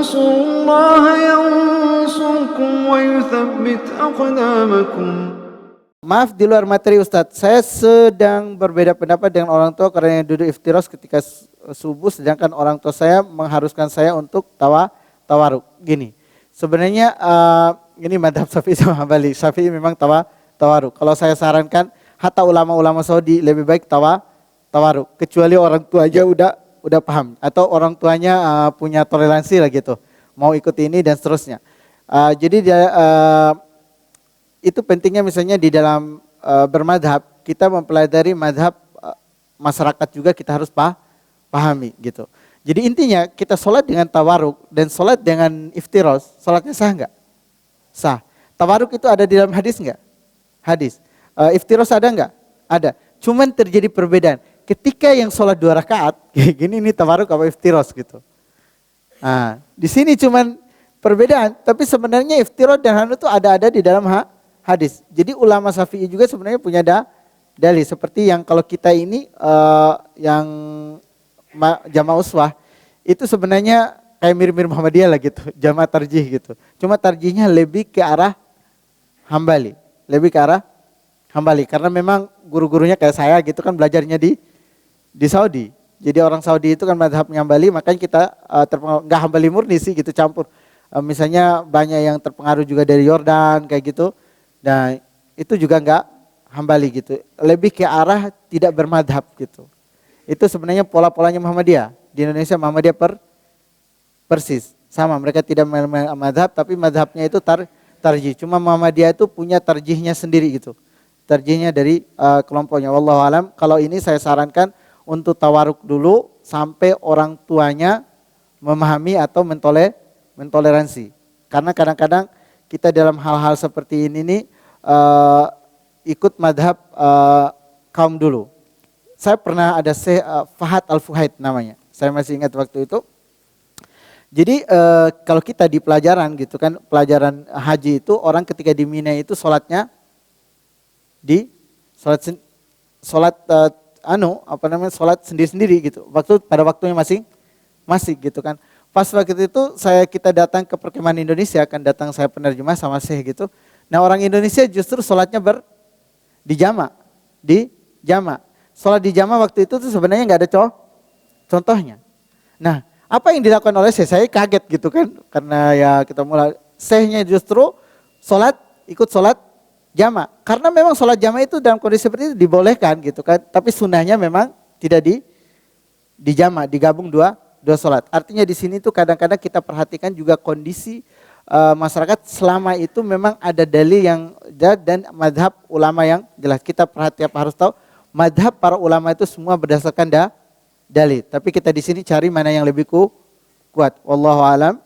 تنصروا الله ينصركم ويثبت أقدامكم. Maaf di luar materi Ustadz, saya sedang berbeda pendapat dengan orang tua karena yang duduk iftiros ketika subuh, sedangkan orang tua saya mengharuskan saya untuk tawaruk. Gini, sebenarnya ini madhab Syafi'i sama Hambali. Syafi'i memang tawaruk. Kalau saya sarankan, hatta ulama-ulama Saudi lebih baik tawaruk. Kecuali orang tuanya udah paham atau orang tuanya punya toleransi lah gitu, mau ikut ini dan seterusnya. Jadi dia itu pentingnya misalnya di dalam bermadhab, kita mempelajari madhab masyarakat juga kita harus pahami gitu. Jadi intinya kita sholat dengan tawaruk dan sholat dengan iftiros, sholatnya sah nggak? Sah. Tawaruk itu ada di dalam hadis nggak? Hadis. Iftiros ada nggak? Ada. Cuman terjadi perbedaan. Ketika yang sholat 2 rakaat, kayak gini ini tawaruk apa iftiros gitu. Nah, di sini cuman perbedaan, tapi sebenarnya iftiros dan hanu itu ada di dalam hadis. Jadi ulama Syafi'i juga sebenarnya punya dalil seperti yang kalau kita ini yang jamaah uswah itu sebenarnya kayak mirip-mirip Muhammadiyah lah gitu, jamaah tarjih gitu. Cuma tarjihnya lebih ke arah Hambali, karena memang guru-gurunya kayak saya gitu kan belajarnya di Saudi. Jadi orang Saudi itu kan madhabnya Hambali, makanya kita terpengaruh, nggak Hambali murni sih gitu, campur. Misalnya banyak yang terpengaruh juga dari Yordan kayak gitu. Nah itu juga nggak Hambali gitu, lebih ke arah tidak bermadhab gitu. Itu sebenarnya pola-polanya Muhammadiyah. Di Indonesia Muhammadiyah persis sama, mereka tidak madhab tapi madhabnya itu tarjih. Cuma Muhammadiyah itu punya tarjihnya sendiri gitu, tarjihnya dari kelompoknya. Wallahu alam. Kalau ini saya sarankan untuk tawaruk dulu sampai orang tuanya memahami atau mentoleransi. Karena kadang-kadang kita dalam hal-hal seperti ini nih ikut madhab kaum dulu. Saya pernah ada Fahad Al-Fuhaid namanya, saya masih ingat waktu itu. Jadi kalau kita di pelajaran gitu kan, pelajaran haji itu orang ketika di Mina itu sholatnya di sholat sholat sendiri-sendiri gitu. Pada waktunya masih gitu kan. Pas waktu itu kita datang ke perkemahan Indonesia, akan datang saya penerjemah sama Syekh gitu. Nah orang Indonesia justru sholatnya di jama. Sholat di jama waktu itu tuh sebenarnya nggak ada contohnya. Nah apa yang dilakukan oleh Syekh, saya kaget gitu kan, karena ya kita mulai Syekhnya justru ikut sholat jama. Karena memang sholat jama itu dalam kondisi seperti itu dibolehkan gitu kan, tapi sunnahnya memang tidak di jama, digabung dua sholat. Artinya di sini tuh kadang-kadang kita perhatikan juga kondisi masyarakat selama itu memang ada dalil yang dan madhab ulama yang jelas. Kita harus tahu madhab para ulama itu semua berdasarkan dalil. Tapi kita di sini cari mana yang lebih kuat. Wallahu alam.